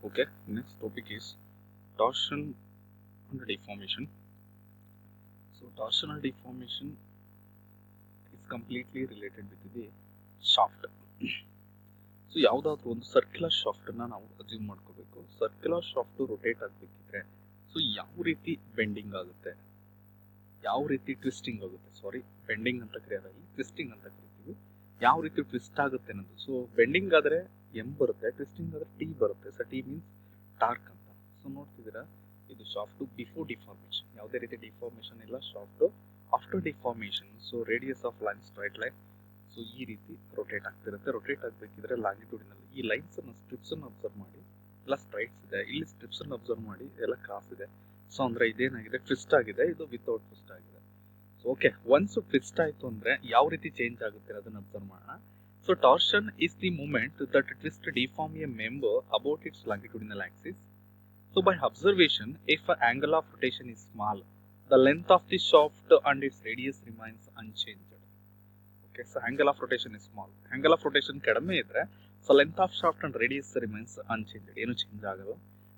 Okay, next topic is torsion and deformation. So, torsional deformation is completely related with the shaft. So ಯಾವುದಾದ್ರೂ ಒಂದು circular ಶಾಫ್ಟನ್ನು ನಾವು assume ಮಾಡ್ಕೋಬೇಕು. Circular shaft rotate ಆಗಬೇಕಿದ್ರೆ so ಯಾವ ರೀತಿ bending ಆಗುತ್ತೆ, ಯಾವ ರೀತಿ ಟ್ವಿಸ್ಟಿಂಗ್ ಆಗುತ್ತೆ, ಬೆಂಡಿಂಗ್ ಅಂತ ಕರೆಯೋದಾಗಿ ಟ್ವಿಸ್ಟಿಂಗ್ ಅಂತ ಕರಿತೀವಿ. ಯಾವ ರೀತಿ ಟ್ವಿಸ್ಟ್ ಆಗುತ್ತೆ ಅನ್ನೋದು. ಸೊ ಬೆಂಡಿಂಗ್ ಆದರೆ ಎಂ ಬರುತ್ತೆ, ಟ್ವಿಸ್ಟಿಂಗ್ ಆದರೆ ಟಿ ಬರುತ್ತೆ. ಸೊ ಟಿ ಮೀನ್ಸ್ ಟಾರ್ಕ್ ಅಂತ. ಸೊ ನೋಡ್ತಿದ್ದೀರಾ, ಇದು ಶಾಫ್ಟ್ ಬಿಫೋರ್ ಡಿಫಾರ್ಮೇಷನ್, ಯಾವುದೇ ರೀತಿ ಡಿಫಾರ್ಮೇಷನ್ ಇಲ್ಲ. Shaft after deformation, so radius of line straight line so ಈ ರೀತಿ ರೊಟೇಟ್ ಆಗ್ತಿರುತ್ತೆ. ರೊಟೇಟ್ ಆಗಬೇಕಿದ್ರೆ ಲ್ಯಾಂಗಿಟ್ಯೂಡಿನಲ್ಲಿ ಈ ಲೈನ್ಸ್ ಅನ್ನು ಸ್ಟ್ರಿಪ್ಸ್ ಅನ್ನು ಅಬ್ಸರ್ವ್ ಮಾಡಿ. ಎಲ್ಲ ಸ್ಟ್ರೈಟ್ಸ್ ಇದೆ, ಇಲ್ಲಿ ಸ್ಟ್ರಿಪ್ಸ್ ಅನ್ನು ಅಬ್ಸರ್ವ್ ಮಾಡಿ, ಎಲ್ಲ ಕ್ರಾಸ್ ಇದೆ. ಸೊ ಅಂದ್ರೆ ಇದೇನಾಗಿದೆ, ಟ್ವಿಸ್ಟ್ ಆಗಿದೆ, ಇದು ವಿತೌಟ್ ಟ್ವಿಸ್ಟ್ ಆಗಿದೆ. ಸೊ ಓಕೆ, ಒನ್ಸ್ ಟ್ವಿಸ್ಟ್ ಆಯ್ತು ಅಂದ್ರೆ ಯಾವ ರೀತಿ ಚೇಂಜ್ ಆಗುತ್ತೆ ಅದನ್ನ ಅಬ್ಸರ್ವ್ ಮಾಡೋಣ. So torsion is the moment that twist deform a member about its longitudinal axis. So by observation, if an angle of rotation is small, the length of the shaft and its radius remains unchanged. Okay, so angle of rotation is small. Angle of rotation ಕಡಿಮೆ ಇದ್ರೆ so length of shaft and radius remains unchanged. ಏನು change ಆಗಲ್ಲ.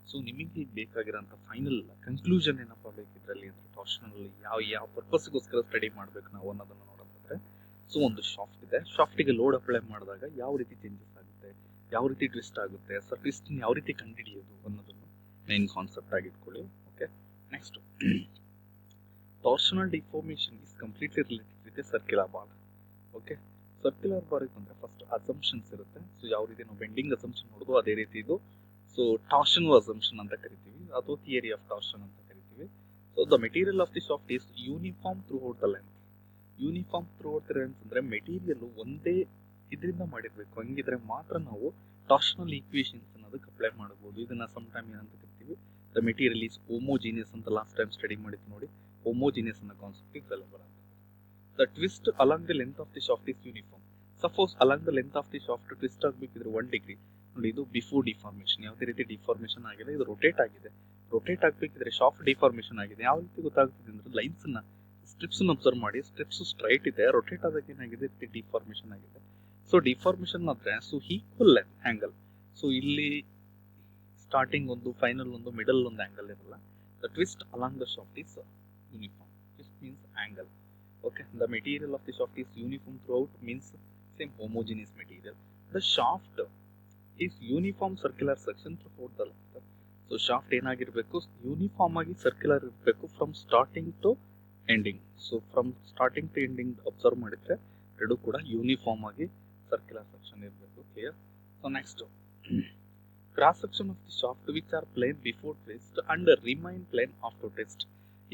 So ನಿಮಗೆ ಬೇಕಾಗಿರೋಂಥ final conclusion ಏನಪ್ಪ ಬೇಕಿದ್ರಲ್ಲಿ ಅಂದ್ರೆ ಟಾರ್ಷನಲ್ಲಿ ಯಾವ ಪರ್ಪಸ್ಗೋಸ್ಕರ study ಮಾಡಬೇಕು ನಾವು ಅನ್ನೋದನ್ನು ನೋಡೋದಾದ್ರೆ, ಸೊ ಒಂದು ಶಾಫ್ಟ್ ಇದೆ, ಶಾಫ್ಟಿಗೆ ಲೋಡ್ ಅಪ್ಲೈ ಮಾಡಿದಾಗ ಯಾವ ರೀತಿ ಚೇಂಜಸ್ ಆಗುತ್ತೆ, ಯಾವ ರೀತಿ ಟ್ವಿಸ್ಟ್ ಆಗುತ್ತೆ, ಸೊ ಟ್ವಿಸ್ಟ್ ಯಾವ ರೀತಿ ಕಂಡುಹಿಡಿಯೋದು ಅನ್ನೋದನ್ನು ಮೇನ್ ಕಾನ್ಸೆಪ್ಟ್ ಆಗಿ ಇಟ್ಕೊಳ್ಳಿ. Okay, next torsional deformation is completely related with a circular bar. Okay, circular ಬಾರ್ಗೆ ಬಂದರೆ ಫಸ್ಟ್ ಅಸಂಪ್ಷನ್ಸ್ ಇರುತ್ತೆ. ಸೊ ಯಾವ ರೀತಿ ನಾವು ಬೆಂಡಿಂಗ್ ಅಸಂಪ್ಷನ್ ನೋಡೋದು ಅದೇ ರೀತಿ ಇದು. ಸೊ ಟಾರ್ಷನ್ ಅಸಂಪ್ಷನ್ ಅಂತ ಕರಿತೀವಿ, ಅಥವಾ ಥಿಯರಿ ಆಫ್ ಟಾರ್ಷನ್ ಅಂತ ಕರಿತೀವಿ. So the material of the shaft is uniform through out the length. Uniform through out the length ಅಂದರೆ ಮೆಟೀರಿಯಲ್ ಒಂದೇ ಇದರಿಂದ ಮಾಡಿರಬೇಕು, ಹಂಗಿದ್ರೆ ಮಾತ್ರ ನಾವು ಟಾರ್ಷನಲ್ ಈಕ್ವೇಷನ್ಸ್ ಅನ್ನೋದಕ್ಕೆ ಅಪ್ಲೈ ಮಾಡಬಹುದು. ಇದನ್ನ ಸಮ್ ಟೈಮ್ ಏನಂತ ಕರಿತೀವಿ, ದ ಮೆಟೀರಿಯಲ್ ಈಸ್ ಹೋಮೋಜಿನಿಯಸ್ ಅಂತ ಲಾಸ್ಟ್ ಟೈಮ್ ಸ್ಟಡಿ ಮಾಡಿದ್ದು ನೋಡಿ. ಹೋಮೋಜಿನಿಯಸ್ ಅನ್ನೋ ಕಾನ್ಸೆಪ್ಟ್ ಇದೆಲ್ಲ ಬರುತ್ತೆ. The twist along the length of the shaft is uniform. Suppose along the length of the shaft twist ಆಗಬೇಕಿದ್ರೆ 1 ಡಿಗ್ರಿ ನೋಡಿ, ಇದು ಬಿಫೋರ್ ಡಿಫಾರ್ಮೇಷನ್. ಯಾವುದೇ ರೀತಿ ಡಿಫಾರ್ಮೇಷನ್ ಆಗಿದೆ, ಇದು ರೊಟೇಟ್ ಆಗಿದೆ. ರೊಟೇಟ್ ಆಗಬೇಕಿದ್ರೆ ಶಾಫ್ಟ್ ಡಿಫಾರ್ಮೇಷನ್ ಆಗಿದೆ. ಯಾವ ರೀತಿ ಗೊತ್ತಾಗ್ತಿದೆ ಅಂದ್ರೆ ಲೈನ್ಸ್ ಅನ್ನ ಸ್ಟ್ರಿಪ್ಸ್ ಅಬ್ಸರ್ವ್ ಮಾಡಿ, ಸ್ಟ್ರಿಪ್ಸ್ ಸ್ಟ್ರೈಟ್ ಇದೆ, ರೊಟೇಟ್ ಆದಾಗ ಏನಾಗಿದೆ, ಡಿಫಾರ್ಮೇಷನ್ ಆಗಿದೆ. ಸೊ ಡಿಫಾರ್ಮೇಷನ್ ಆದ್ರೆ ಸೊ ಈಕ್ವಲ್ ಆಂಗಲ್. ಸೊ ಇಲ್ಲಿ ಸ್ಟಾರ್ಟಿಂಗ್ ಒಂದು, ಫೈನಲ್ ಒಂದು, ಮಿಡಲ್ ಒಂದು ಆಂಗಲ್ ಇರಲ್ಲ. The twist along the shaft is uniform. Twist means angle. Okay, the material of the shaft is uniform throughout, means same homogeneous material. The shaft is uniform circular section throughout the length. So shaft ಏನಾಗಿರಬೇಕು, uniform ಆಗಿ circular ಇರಬೇಕು from starting to ending. So from starting to ending observe ಮಾಡಿದ್ರೆ ಎರಡು ಕೂಡ uniform ಆಗಿ circular section ಇರಬೇಕು. Clear? So next, cross section of the shaft which are plane before twist and remain plane after twist.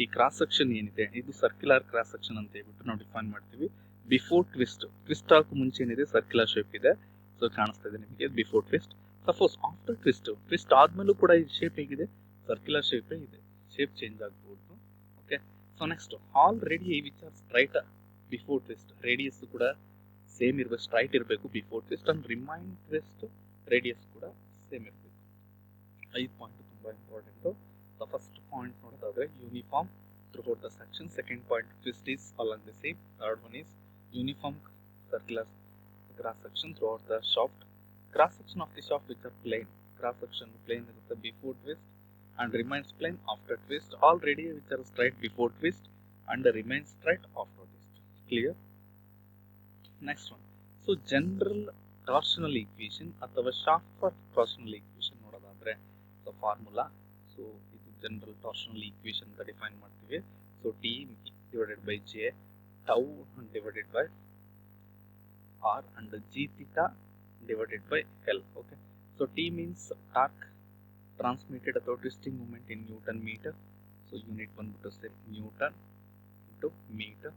ಈ cross section ಏನಿದೆ ಇದು circular cross section ಅಂತ ಹೇಳ್ಬಿಟ್ಟು ನಾವು ಡಿಫೈನ್ ಮಾಡ್ತೀವಿ. ಬಿಫೋರ್ ಟ್ವಿಸ್ಟ್, ಟ್ವಿಸ್ಟ್ ಆಗಕ್ಕೆ ಮುಂಚೆ ಏನಿದೆ ಸರ್ಕ್ಯುಲರ್ ಶೇಪ್ ಇದೆ. ಸೊ ಕಾಣಿಸ್ತಾ ಇದೆ ನಿಮಗೆ before twist. Suppose after twist, twist ಆದ್ಮೇಲೂ ಕೂಡ ಈ ಶೇಪ್ ಹೇಗಿದೆ, ಸರ್ಕ್ಯುಲರ್ ಶೇಪೇ ಇದೆ, ಶೇಪ್ ಚೇಂಜ್ ಆಗ್ಬೋದು. Okay, so next, all radii which are straight before twist, radius ಕೂಡ ಸೇಮ್ ಇರಬೇಕು, ಸ್ಟ್ರೈಟ್ ಇರಬೇಕು before twist, and remain twist radius ಕೂಡ ಸೇಮ್ ಇರಬೇಕು. 5 ಪಾಯಿಂಟ್ ತುಂಬಾ ಇಂಪಾರ್ಟೆಂಟ್. The first point ನೋಡೋದಾದ್ರೆ uniform throughout the section. Second point, twist is along the same. Third one is uniform circular cross section throughout the shaft. Cross section of the shaft which are plane. Cross section plane ಇರುತ್ತೆ before twist and remains plane after twist. All radii which are straight before twist and remains straight after twist. Clear? Next one. So general torsional equation ಅಥವಾ shaft for torsional equation ನೋಡೋದಾದ್ರೆ so formula. So general torsional equation ಅಂತ define ಮಾಡ್ತೀವಿ. So T divided by J, tau divided by R and G theta divided by L. Okay, so T means torque transmitted ಅಥವಾ twisting moment in newton metre. So unit ಬಂದ್ಬಿಟ್ಟು ಸರಿ newton into metre.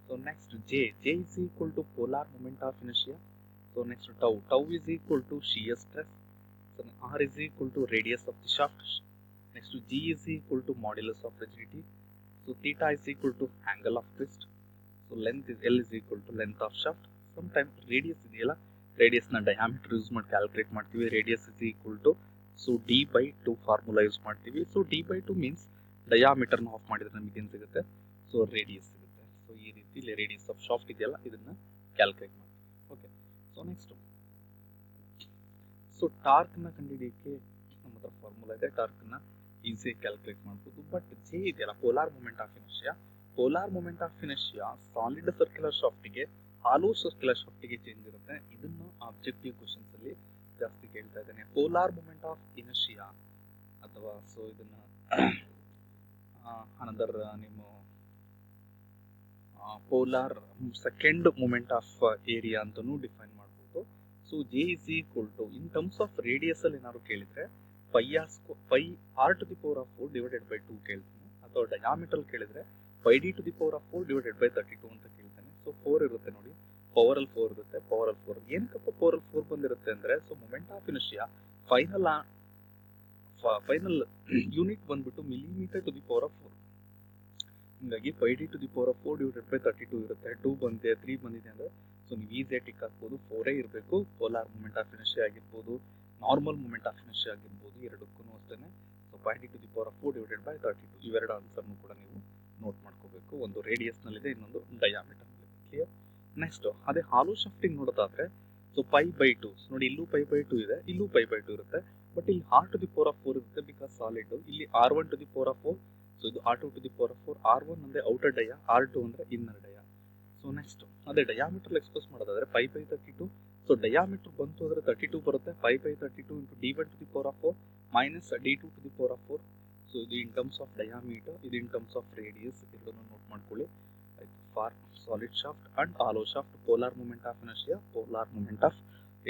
So next J is equal to polar moment of inertia. So next tau is equal to shear stress. So R is equal to radius of the shaft. Next to G is equal to modulus of rigidity. So theta is equal to angle of twist. So length is L is equal to length of shaft. Sometimes radius ಇದೆಯಲ್ಲ, radius ನ diameter use ಮಾಡಿ calculate ಮಾಡ್ತೀವಿ. radius is equal to so D by 2 formula use ಮಾಡ್ತೀವಿ. So D by 2 means diameter ನ half ಮಾಡಿದ್ರೆ ನಮಗೆ ಏನು ಸಿಗುತ್ತೆ, ಸೊ ರೇಡಿಯಸ್ ಸಿಗುತ್ತೆ. ಸೊ ಈ ರೀತಿ ಇಲ್ಲಿ ರೇಡಿಯಸ್ ಆಫ್ ಶಾಫ್ಟ್ ಇದೆಯಲ್ಲ ಇದನ್ನ ಕ್ಯಾಲ್ಕುಲೇಟ್ ಮಾಡ್ತೀವಿ. Okay, so next, so torque ನ ಕಂಡುಹಿಡಿಯಕ್ಕೆ ನಮ್ಮ ಫಾರ್ಮುಲಾ ಇದೆ, ಟಾರ್ಕ್ನ ಈಸಿಯಾಗಿ ಕ್ಯಾಲ್ಕುಲೇಟ್ ಮಾಡ್ಬೋದು. ಬಟ್ ಜೆ ಇದೆಯಲ್ಲ, polar moment of inertia, polar moment of inertia solid circular ಶಾಫ್ಟ್ಗೆ ಹಾಲೋ ಸರ್ಕ್ಯುಲರ್ ಶಾಫ್ಟ್ಗೆ ಚೇಂಜ್ ಇರುತ್ತೆ. ಇದನ್ನು ಆಬ್ಜೆಕ್ಟಿವ್ ಕ್ವಶನ್ಸ್ ಅಲ್ಲಿ ಜಾಸ್ತಿ ಕೇಳ್ತಾ ಇದ್ದೇನೆ. ಪೋಲಾರ್ ಮೂಮೆಂಟ್ ಆಫ್ ಇನರ್ಷಿಯಾ ಅಥವಾ ಸೊ ಇದನ್ನ ಅನದರ್ ನಿಮ್ಮ polar second moment of area ಅಂತಲೂ ಡಿಫೈನ್ ಮಾಡ್ಬೋದು. So J is equal to in terms of radius ಅಲ್ಲಿ ಏನಾದ್ರು ಕೇಳಿದ್ರೆ pi R to the power of 4 divided by 2 ಕೇಳ್ತೀನಿ, ಅಥವಾ ಡಯಾಮೀಟರ್ ಕೇಳಿದ್ರೆ pi D to the power of 4 divided by 32 ಅಂತ ಕೇಳ್ತೇನೆ. ಸೊ 4 ಇರುತ್ತೆ ನೋಡಿ, ಪವರ್ ಅಲ್ಲಿ 4 ಇರುತ್ತೆ, ಪವರ್ ಅಲ್ಲಿ 4 ಏನಕ್ಕಪ್ಪ ಪವರ್ ಅಲ್ಲಿ 4 ಬಂದಿರುತ್ತೆ ಅಂದ್ರೆ, so moment of inertia final unit ಬಂದ್ಬಿಟ್ಟು millimetre to the power of 4. ಹೀಗಾಗಿ pi D to the power of 4 divided by 32 ಇರುತ್ತೆ. 2 ಬಂದಿದೆ, 3 ಬಂದಿದೆ ಅಂದ್ರೆ ಸೊ ನೀವು ಈಸಿಯಾಗಿ ಟಿಕ್ ಹಾಕ್ಬೋದು. 4 ಇರಬೇಕು. ಪೋಲಾರ್ ಮೂಮೆಂಟ್ ಆಫ್ ಇನರ್ಷಿಯಾ ಆಗಿರ್ಬೋದು, ನಾರ್ಮಲ್ ಮೂಮೆಂಟ್ ಆಫ್ ಇನರ್ಷಿಯಾ ಆಗಿರ್ಬೋದು, ಎರಡಕ್ಕೂ ಅಷ್ಟೇ. So pi D to the power of 4 divided by 32 ಇವೆರಡು ಆನ್ಸರ್ನು ಕೂಡ ನೀವು ನೋಟ್ ಮಾಡ್ಕೋಬೇಕು. ಒಂದು ರೇಡಿಯಸ್ ನಲ್ಲಿದೆ, ಇನ್ನೊಂದು ಡಯಾಮೀಟರ್ ನಲ್ಲಿದೆ. ಕ್ಲಿಯರ್? ನೆಕ್ಸ್ಟ್ ಅದೇ ಹಾಲೋ ಶಾಫ್ಟಿಂಗ್ ನೋಡೋದಾದ್ರೆ ಸೊ ಪೈ ಬೈ 2 ನೋಡಿ, ಇಲ್ಲೂ ಪೈ ಬೈ 2 ಇದೆ, ಇಲ್ಲೂ ಪೈ ಬೈ 2 ಇರುತ್ತೆ. ಬಟ್ ಇಲ್ಲಿ R to the power of 4 ಇರುತ್ತೆ ಬಿಕಾಸ್ ಸಾಲಿಡ್. ಇಲ್ಲಿ R1 to the power of 4, so ಇದು R2 to the power of 4. R1 ಅಂದ್ರೆ ಔಟರ್ ಡಯ, R2 ಅಂದ್ರೆ ಇನ್ನರ್ ಡಯ. ಸೊ ನೆಕ್ಸ್ಟ್ ಅದೇ ಡಯಾಮೀಟರ್ ಎಕ್ಸ್ಪ್ರೆಸ್ ಮಾಡೋದಾದ್ರೆ pi by 32. So diameter ಬಂತು ಅಂದ್ರೆ 32 ಬರುತ್ತೆ. Pi by 32 into D1 to the power of 4 minus D2 to the power of 4. So ಇದು in terms of diameter, ಇದು in terms of radius, ಎರಡನ್ನು note ಮಾಡ್ಕೊಳ್ಳಿ. ಆಯ್ತು. For solid shaft and hollow shaft, polar moment of inertia, polar moment of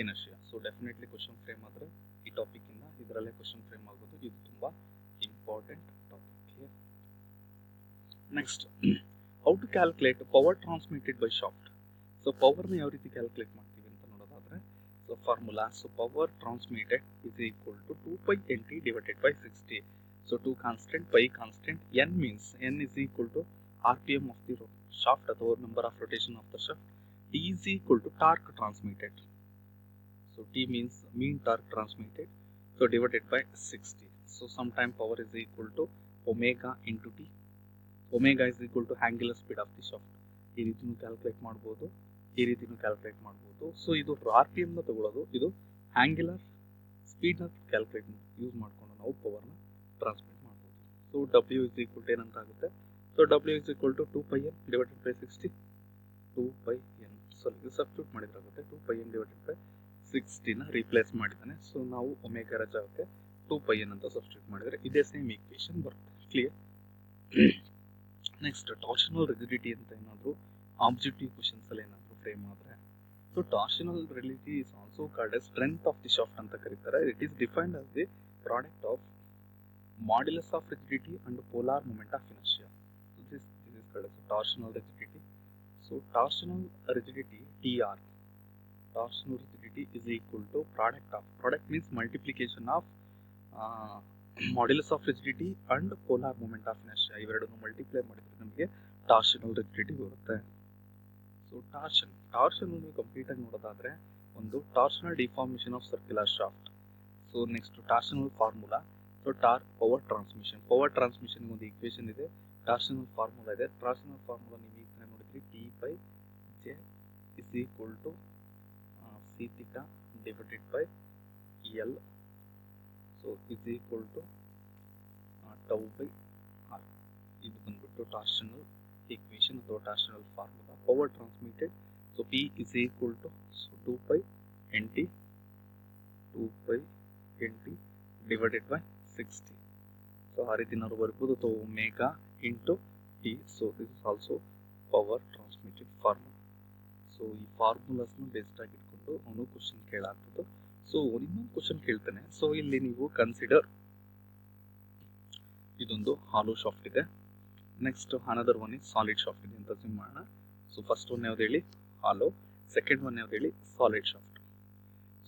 inertia. So definitely question frame ಆದ್ರೆ ಈ topic ಇಂದ ಇದರಲ್ಲೇ question frame ಆಗೋದು, ಇದು ತುಂಬಾ important topic. Next, how to calculate power transmitted by shaft. So power ನ ಯಾವ ರೀತಿ ಕ್ಯಾಲ್ಕುಲೇಟ್ ಮಾಡ್ತೀವಿ ಅಂತ ನೋಡೋದಾದ್ರೆ, so formula, so power transmitted is equal to 2 pi nt divided by 60. So 2 constant, pi constant, n means n is equal to RPM of the shaft ಅಥವಾ number of rotation of the shaft. T is equal to torque transmitted. So T means mean torque transmitted. So divided by 60. So sometime power is equal to omega into T. Omega is equal to angular speed of the shaft. ಈ ರೀತಿನೂ calculate ಮಾಡ್ಬೋದು, ಈ ರೀತಿನೂ calculate ಮಾಡ್ಬೋದು. So ಇದು RPM ನ ತಗೊಳ್ಳೋದು, ಇದು angular speed ನ calculate use ಮಾಡ್ಕೊಂಡು ನಾವು ಪವರ್ ನ ಟ್ರಾನ್ಸ್ಮಿಟ್ ಮಾಡ್ಬೋದು. So W is equal to ಏನಂತ ಆಗುತ್ತೆ, so W is equal to 2 pi n divided by 60. 2 pi n, so ಇದು substitute ಮಾಡಿದ್ರಾಗುತ್ತೆ. 2 pi n divided by 60 ನ ರಿಪ್ಲೇಸ್ ಮಾಡಿದ್ದಾನೆ. ಸೊ ನಾವು ಒಮೆಗಾ ರಜಾಕ್ಕೆ 2 pi n ಅಂತ ಸಬ್ಸ್ಟಿಟ್ಯೂಟ್ ಮಾಡಿದ್ರೆ ಇದೇ ಸೇಮ್ ಈಕ್ವೇಶನ್ ಬರುತ್ತೆ. ಕ್ಲಿಯರ್? ನೆಕ್ಸ್ಟ್, ಟಾರ್ಷನಲ್ ರಿಜಿಡಿಟಿ ಅಂತ ಏನಾದ್ರು ಆಬ್ಜೆಕ್ಟಿವ್ ಕ್ವಶನ್ಸ್ ಅಲ್ಲಿ ಏನಾದ್ರು ಫ್ರೇಮ್ ಆದ್ರೆ, so torsional rigidity is also called as strength of the shaft ಅಂತ ಕರೀತಾರೆ. It is defined as the product of modulus of rigidity and polar moment of inertia. This is called as torsional rigidity. So torsional rigidity TR, torsional rigidity is equal to product means multiplication of modulus of rigidity and polar moment of inertia. ಇವೆರಡನ್ನು multiply ಮಾಡಿದ್ರೆ ನಮಗೆ torsional rigidity ಬರುತ್ತೆ. So torsion ನೀವು complete ಆಗಿ ನೋಡೋದಾದ್ರೆ ಒಂದು torsional deformation of circular shaft. So next torsional formula, so power transmission ಒಂದು equation ಇದೆ, ಟಾರ್ಷನಲ್ ಫಾರ್ಮುಲಾ ಇದೆ. ಟಾರ್ಷನಲ್ ಫಾರ್ಮುಲಾ ನೀವು ಈಗ ನೋಡಿದ್ರಿ, T/J is equal to C theta divided by L, so is equal to tau by R. ಇದು ಬಂದ್ಬಿಟ್ಟು torsional equation ಅಥವಾ torsional formula. Power transmitted, so P is equal to 2 pi nt divided by 60. So ಆ ರೀತಿ ನಾವು ಬರ್ಬೋದು. So omega into T, so this is also power transmitted formula. So ಈ ಫಾರ್ಮುಲಾಸ್ನ based ಆಗಿ ಇಟ್ಕೊಂಡು ಅವನು ಕ್ವಶನ್ ಕೇಳಾಗ್ತದೆ. ಸೊ ಇನ್ನೊಂದು ಕ್ವಶನ್ ಕೇಳ್ತಾನೆ. ಸೊ ಇಲ್ಲಿ ನೀವು ಕನ್ಸಿಡರ್, ಇದೊಂದು ಹಾಲೋ ಶಾಫ್ಟ್ ಇದೆ. Next another one is solid shaft ಇದೆ ಅಂತ ಅಸ್ಯೂಮ್ ಮಾಡೋಣ. ಸೊ ಫಸ್ಟ್ ಒನ್ ಯಾವ್ದು ಹೇಳಿ, ಹಾಲೋ. ಸೆಕೆಂಡ್ ಒನ್ ಯಾವ್ದು ಹೇಳಿ, solid shaft.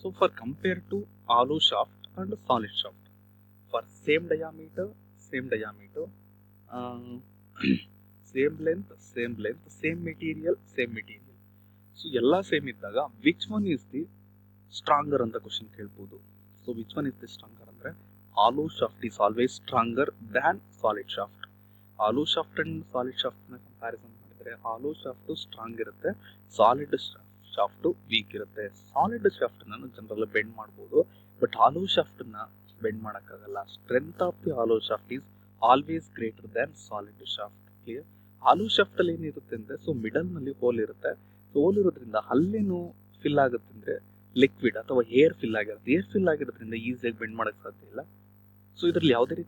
So for compare to hollow shaft and solid shaft, for same diameter, same length, same material. So ಎಲ್ಲ same ಇದ್ದಾಗ which one is the stronger ಅಂತ question ಕೇಳ್ಬೋದು. So which one is the stronger ಅಂದ್ರೆ, hollow shaft is always stronger than solid shaft. Hollow shaft and solid shaft ನ comparison ಮಾಡಿದ್ರೆ hollow shaft strong ಇರುತ್ತೆ, solid shaft weak ಇರುತ್ತೆ. Solid shaft ನಾನು general bend ಮಾಡ್ಬೋದು, but hollow shaft ನ bend ಮಾಡೋಕ್ಕಾಗಲ್ಲ. Strength of the hollow shaft is always greater than solid shaft. Clear? Hollow shaft ಅಲ್ಲಿ ಏನಿರುತ್ತೆ ಅಂದ್ರೆ ಸೊ ಮಿಡಲ್ ನಲ್ಲಿ ಹೋಲ್ ಇರುತ್ತೆ. ಸೊ ಹೋಲ್ ಇರೋದ್ರಿಂದ ಅಲ್ಲೇನು ಫಿಲ್ ಆಗುತ್ತೆ ಅಂದ್ರೆ ಲಿಕ್ವಿಡ್ ಅಥವಾ ಏರ್ ಫಿಲ್ ಆಗಿರುತ್ತೆ. ಏರ್ ಫಿಲ್ ಆಗಿರೋದ್ರಿಂದ ಈಸಿಯಾಗಿ ಬೆಂಡ್ ಮಾಡಕ್ ಸಾಧ್ಯ ಇಲ್ಲ. ಸೊ ಇದರಲ್ಲಿ ಯಾವುದೇ ರೀತಿ